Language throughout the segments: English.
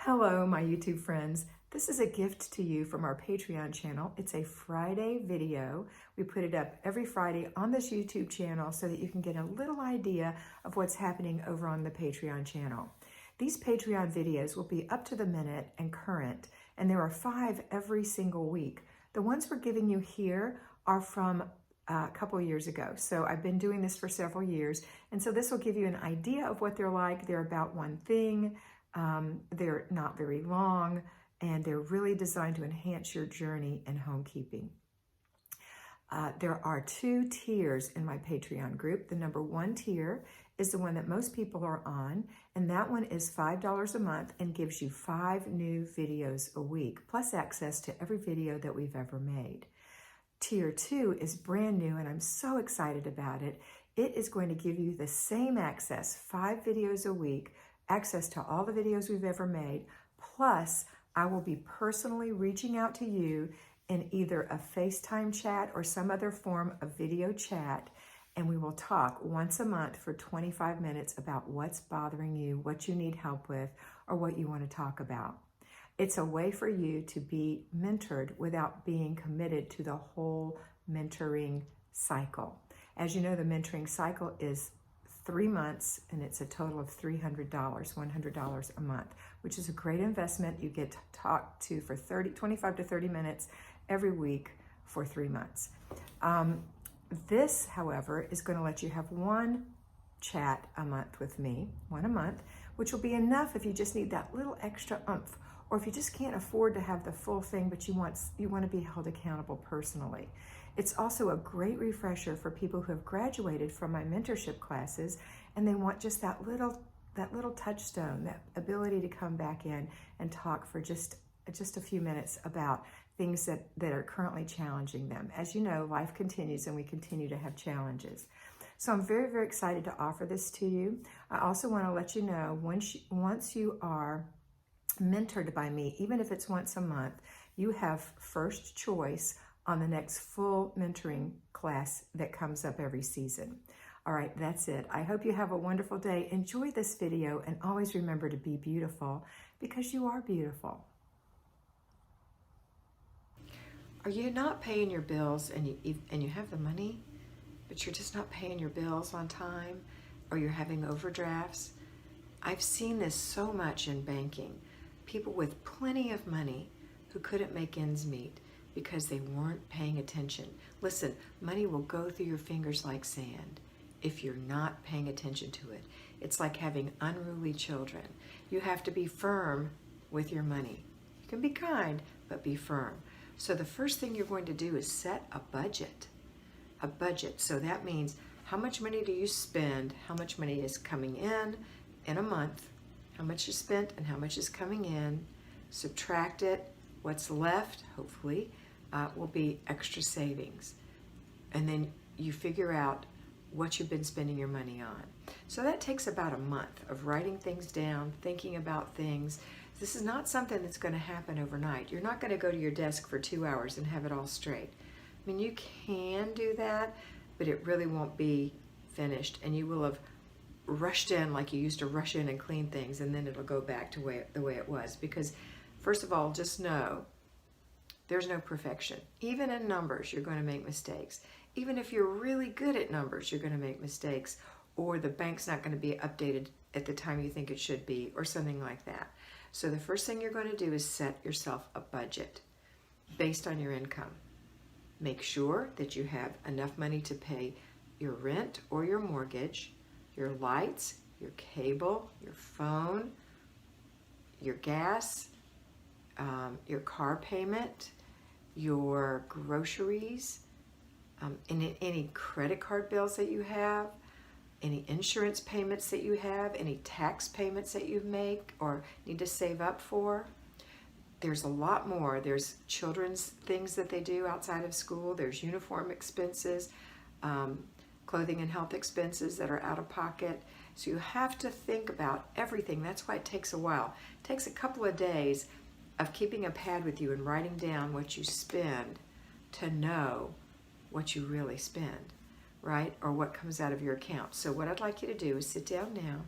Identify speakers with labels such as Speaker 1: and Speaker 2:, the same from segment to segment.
Speaker 1: Hello, my YouTube friends. This is a gift to you from our Patreon channel. It's a Friday video. We put it up every Friday on this YouTube channel so that you can get a little idea of what's happening over on the Patreon channel. These Patreon videos will be up to the minute and current, and there are 5 every single week. The ones we're giving you here are from a couple years ago. So I've been doing this for several years, and so this will give you an idea of what they're like. They're about one thing. They're not very long, and they're really designed to enhance your journey in homekeeping. There are 2 tiers in my Patreon group. The number 1 tier is the one that most people are on, and that one is $5 a month and gives you 5 new videos a week, plus access to every video that we've ever made. Tier 2 is brand new, and I'm so excited about it. It is going to give you the same access, 5 videos a week, access to all the videos we've ever made, plus I will be personally reaching out to you in either a FaceTime chat or some other form of video chat, and we will talk once a month for 25 minutes about what's bothering you, what you need help with, or what you want to talk about. It's a way for you to be mentored without being committed to the whole mentoring cycle. As you know, the mentoring cycle is 3 months, and it's a total of $300, $100 a month, which is a great investment. You get talked to for 25 to 30 minutes every week for 3 months. This, however, is going to let you have 1 chat a month with me, 1 a month, which will be enough if you just need that little extra oomph, or if you just can't afford to have the full thing, but you want to be held accountable personally. It's also a great refresher for people who have graduated from my mentorship classes, and they want just that little touchstone, that ability to come back in and talk for just a few minutes about things that are currently challenging them. As you know, life continues and we continue to have challenges. So I'm very, very excited to offer this to you. I also want to let you know, once you are mentored by me, even if it's once a month, you have first choice on the next full mentoring class that comes up every season. All right, that's it. I hope you have a wonderful day. Enjoy this video, and always remember to be beautiful, because you are beautiful. Are you not paying your bills and you have the money, but you're just not paying your bills on time, or you're having overdrafts? I've seen this so much in banking. People with plenty of money who couldn't make ends meet because they weren't paying attention. Listen, money will go through your fingers like sand if you're not paying attention to it. It's like having unruly children. You have to be firm with your money. You can be kind, but be firm. So the first thing you're going to do is set a budget. A budget. So that means, how much money do you spend? How much money is coming in a month? How much is spent and how much is coming in? Subtract it. What's left, hopefully, will be extra savings. And then you figure out what you've been spending your money on. So that takes about a month of writing things down, thinking about things. This is not something that's going to happen overnight. You're not going to go to your desk for 2 hours and have it all straight. I mean, you can do that, but it really won't be finished, and you will have rushed in like you used to rush in and clean things, and then it'll go back to the way it was. Because first of all, just know there's no perfection. Even in numbers, you're going to make mistakes. Even if you're really good at numbers, you're going to make mistakes, or the bank's not going to be updated at the time you think it should be, or something like that. So the first thing you're going to do is set yourself a budget based on your income. Make sure that you have enough money to pay your rent or your mortgage, your lights, your cable, your phone, your gas, your car payment, your groceries, any credit card bills that you have, any insurance payments that you have, any tax payments that you make or need to save up for. There's a lot more. There's children's things that they do outside of school. There's uniform expenses, clothing and health expenses that are out of pocket. So you have to think about everything. That's why it takes a while. It takes a couple of days of keeping a pad with you and writing down what you spend to know what you really spend, right? Or what comes out of your account. So what I'd like you to do is sit down now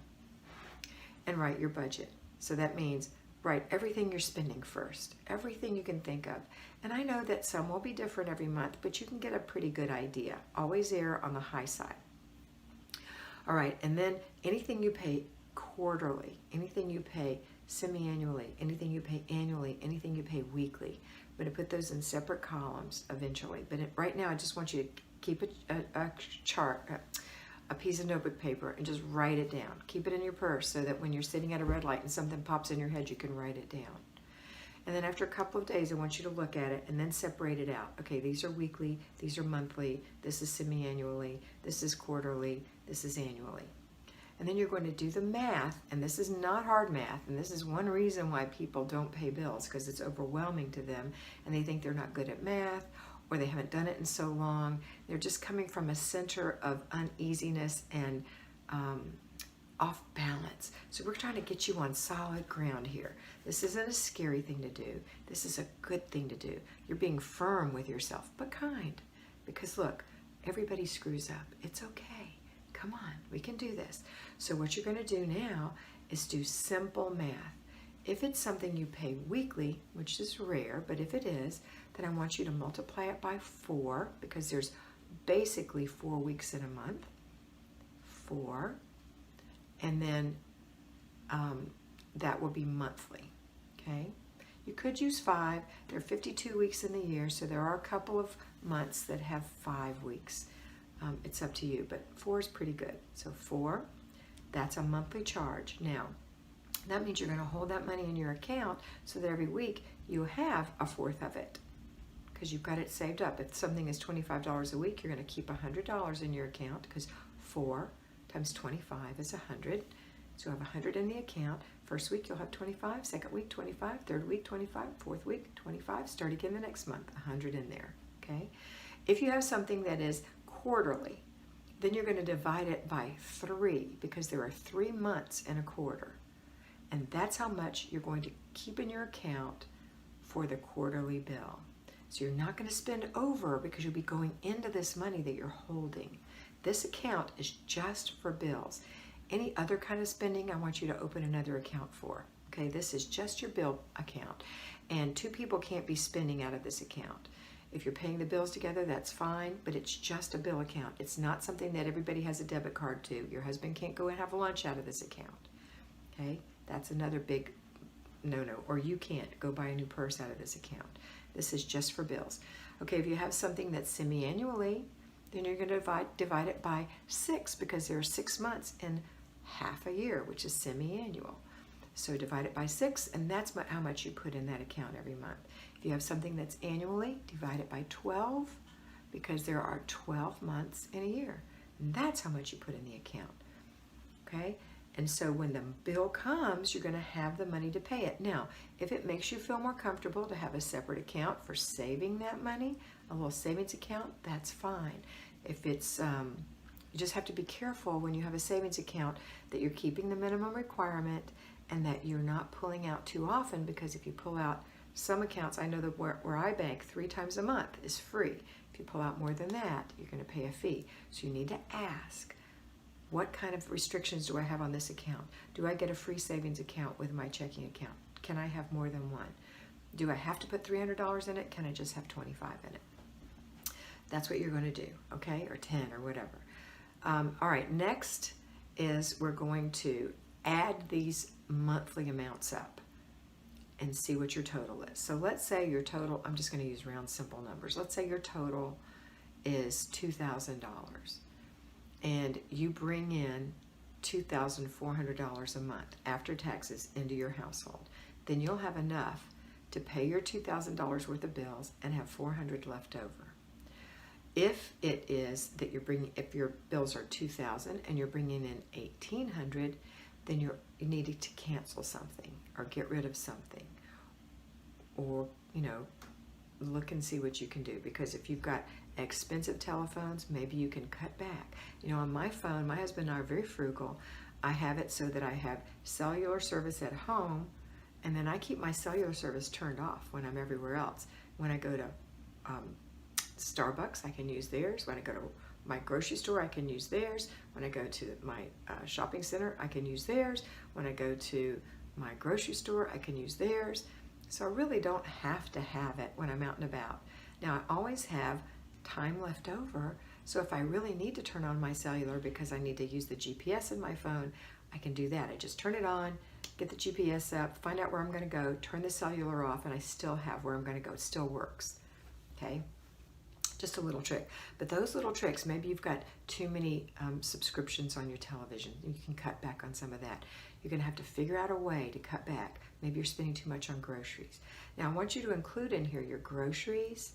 Speaker 1: and write your budget. So that means write everything you're spending first, everything you can think of. And I know that some will be different every month, but you can get a pretty good idea. Always err on the high side. All right, and then anything you pay quarterly, anything you pay semi-annually, anything you pay annually, anything you pay weekly. I'm going to put those in separate columns eventually. But right now, I just want you to keep a chart, a piece of notebook paper, and just write it down. Keep it in your purse so that when you're sitting at a red light and something pops in your head, you can write it down. And then after a couple of days, I want you to look at it and then separate it out. Okay, these are weekly, these are monthly, this is semi-annually, this is quarterly, this is annually. And then you're going to do the math, and this is not hard math, and this is one reason why people don't pay bills, because it's overwhelming to them, and they think they're not good at math, or they haven't done it in so long. They're just coming from a center of uneasiness and off balance. So we're trying to get you on solid ground here. This isn't a scary thing to do. This is a good thing to do. You're being firm with yourself, but kind. Because look, everybody screws up. It's okay. Come on, we can do this. So what you're going to do now is do simple math. If it's something you pay weekly, which is rare, but if it is, then I want you to multiply it by 4, because there's basically 4 weeks in a month. 4. And then that will be monthly, okay? You could use 5. There are 52 weeks in the year, so there are a couple of months that have 5 weeks. It's up to you, but 4 is pretty good. So 4, that's a monthly charge. Now, that means you're going to hold that money in your account so that every week you have a fourth of it, because you've got it saved up. If something is $25 a week, you're going to keep $100 in your account, because 4 times 25 is 100. So you have 100 in the account. First week you'll have 25, second week 25, third week 25, fourth week 25. Start again the next month, 100 in there, okay? If you have something that is quarterly, then you're going to divide it by 3, because there are 3 months in a quarter. And that's how much you're going to keep in your account for the quarterly bill. So you're not going to spend over, because you'll be going into this money that you're holding. This account is just for bills. Any other kind of spending, I want you to open another account for. Okay, this is just your bill account. And 2 people can't be spending out of this account. If you're paying the bills together, that's fine, but it's just a bill account. It's not something that everybody has a debit card to. Your husband can't go and have lunch out of this account. Okay, that's another big no-no. Or you can't go buy a new purse out of this account. This is just for bills. Okay, if you have something that's semi-annually, then you're going to divide it by 6, because there are 6 months in half a year, which is semi-annual. So divide it by 6, and that's how much you put in that account every month. If you have something that's annually, divide it by 12, because there are 12 months in a year. And that's how much you put in the account. Okay? And so when the bill comes, you're going to have the money to pay it. Now, if it makes you feel more comfortable to have a separate account for saving that money, a little savings account, that's fine. If it's, you just have to be careful when you have a savings account that you're keeping the minimum requirement and that you're not pulling out too often, because if you pull out some accounts, I know that where I bank 3 times a month is free. If you pull out more than that, you're going to pay a fee. So you need to ask, what kind of restrictions do I have on this account? Do I get a free savings account with my checking account? Can I have more than one? Do I have to put $300 in it? Can I just have 25 in it? That's what you're going to do, okay? Or 10 or whatever. All right, next is we're going to add these monthly amounts up and see what your total is. So let's say your total, I'm just going to use round simple numbers. Let's say your total is $2,000 and you bring in $2,400 a month after taxes into your household. Then you'll have enough to pay your $2,000 worth of bills and have $400 left over. If it is that if your bills are $2,000 and you're bringing in $1,800, then you need to cancel something or get rid of something, or look and see what you can do. Because if you've got expensive telephones, maybe you can cut back. On my phone, my husband and I are very frugal. I have it so that I have cellular service at home, and then I keep my cellular service turned off when I'm everywhere else. When I go to Starbucks, I can use theirs. When I go to my grocery store, I can use theirs. When I go to my shopping center, I can use theirs. When I go to my grocery store, I can use theirs. So I really don't have to have it when I'm out and about. Now I always have time left over, so if I really need to turn on my cellular because I need to use the GPS in my phone, I can do that. I just turn it on, get the GPS up, find out where I'm going to go, turn the cellular off, and I still have where I'm going to go. It still works. Okay? Just a little trick. But those little tricks, maybe you've got too many subscriptions on your television. You can cut back on some of that. You're going to have to figure out a way to cut back. Maybe you're spending too much on groceries. Now, I want you to include in here your groceries,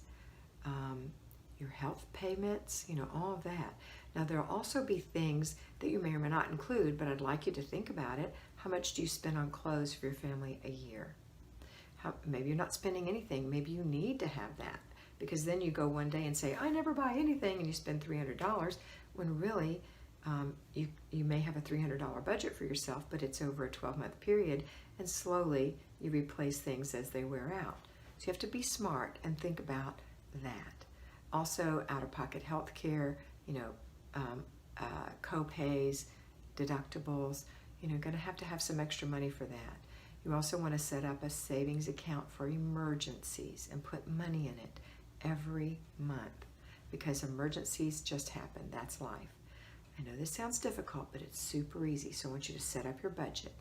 Speaker 1: your health payments, all of that. Now, there'll also be things that you may or may not include, but I'd like you to think about it. How much do you spend on clothes for your family a year? Maybe you're not spending anything. Maybe you need to have that, because then you go one day and say, I never buy anything, and you spend $300, when really you may have a $300 budget for yourself, but it's over a 12-month period, and slowly you replace things as they wear out. So you have to be smart and think about that. Also, out-of-pocket health care, co-pays, deductibles, going to have some extra money for that. You also want to set up a savings account for emergencies and put money in it every month, because emergencies just happen. That's life. I know this sounds difficult, but it's super easy. So I want you to set up your budget.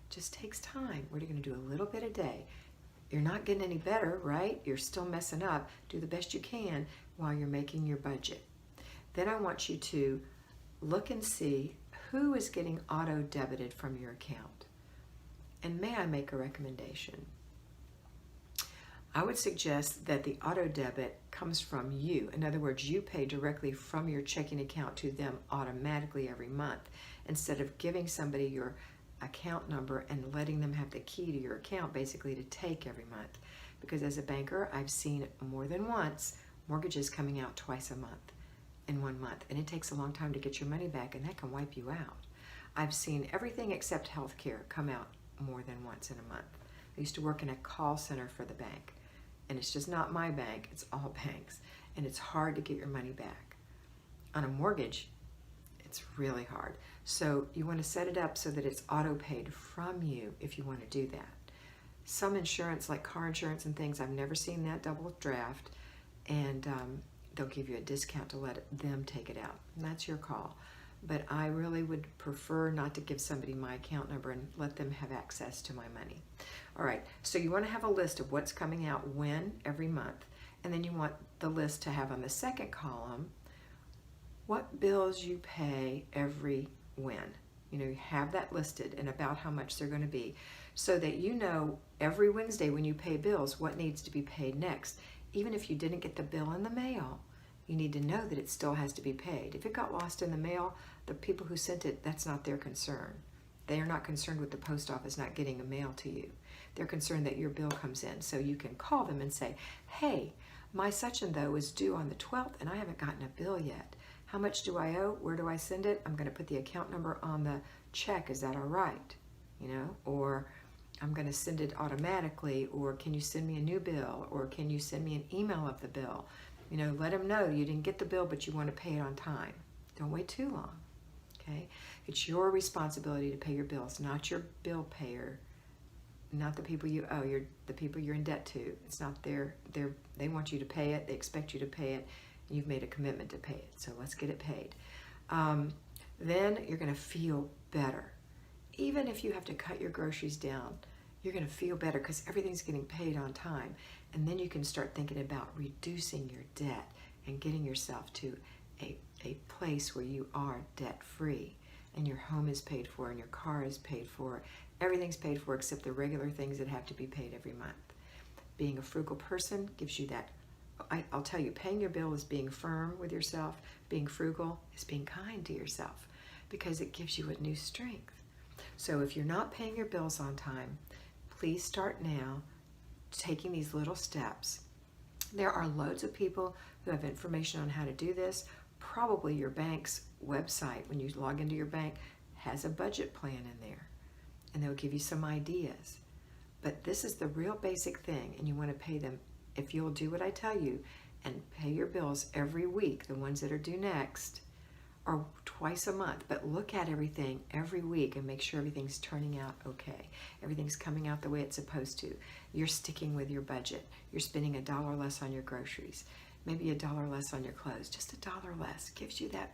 Speaker 1: It just takes time. We're going to do a little bit a day. You're not getting any better, right? You're still messing up. Do the best you can while you're making your budget. Then I want you to look and see who is getting auto-debited from your account. And may I make a recommendation? I would suggest that the auto-debit comes from you. In other words, you pay directly from your checking account to them automatically every month, instead of giving somebody your account number and letting them have the key to your account basically to take every month. Because as a banker, I've seen more than once mortgages coming out twice a month in 1 month, and it takes a long time to get your money back, and that can wipe you out. I've seen everything except health care come out more than once in a month. I used to work in a call center for the bank, and it's just not my bank, it's all banks, and it's hard to get your money back. On a mortgage, it's really hard. So you want to set it up so that it's auto-paid from you if you want to do that. Some insurance, like car insurance and things, I've never seen that double draft, and they'll give you a discount to let them take it out. And that's your call. But I really would prefer not to give somebody my account number and let them have access to my money. All right, so you want to have a list of what's coming out when every month, and then you want the list to have on the second column what bills you pay every when. You have that listed and about how much they're going to be, so that you know every Wednesday when you pay bills what needs to be paid next. Even if you didn't get the bill in the mail, you need to know that it still has to be paid. If it got lost in the mail, the people who sent it, that's not their concern. They are not concerned with the post office not getting a mail to you. They're concerned that your bill comes in. So you can call them and say, hey, my such and though is due on the 12th and I haven't gotten a bill yet. How much do I owe? Where do I send it? I'm going to put the account number on the check. Is that all right? Or I'm going to send it automatically, or can you send me a new bill, or can you send me an email of the bill? Let them know you didn't get the bill, but you want to pay it on time. Don't wait too long, okay? It's your responsibility to pay your bills, not your bill payer, not the people you owe, the people you're in debt to. It's not they want you to pay it, they expect you to pay it, and you've made a commitment to pay it, so let's get it paid. Then you're going to feel better. Even if you have to cut your groceries down, you're going to feel better because everything's getting paid on time. And then you can start thinking about reducing your debt and getting yourself to a place where you are debt-free and your home is paid for and your car is paid for. Everything's paid for except the regular things that have to be paid every month. Being a frugal person gives you that. I'll tell you, paying your bill is being firm with yourself. Being frugal is being kind to yourself, because it gives you a new strength. So if you're not paying your bills on time, please start now taking these little steps. There are loads of people who have information on how to do this. Probably your bank's website, when you log into your bank, has a budget plan in there, and they'll give you some ideas. But this is the real basic thing, and you want to pay them. If you'll do what I tell you and pay your bills every week, the ones that are due next, or twice a month, but look at everything every week and make sure everything's turning out okay. Everything's coming out the way it's supposed to. You're sticking with your budget. You're spending $1 less on your groceries, maybe $1 less on your clothes. Just $1 less gives you that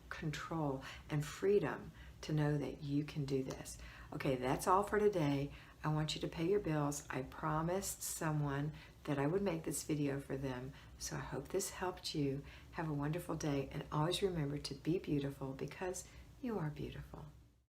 Speaker 1: control and freedom to know that you can do this. Okay, that's all for today. I want you to pay your bills. I promised someone that I would make this video for them, so I hope this helped you. Have a wonderful day, and always remember to be beautiful because you are beautiful.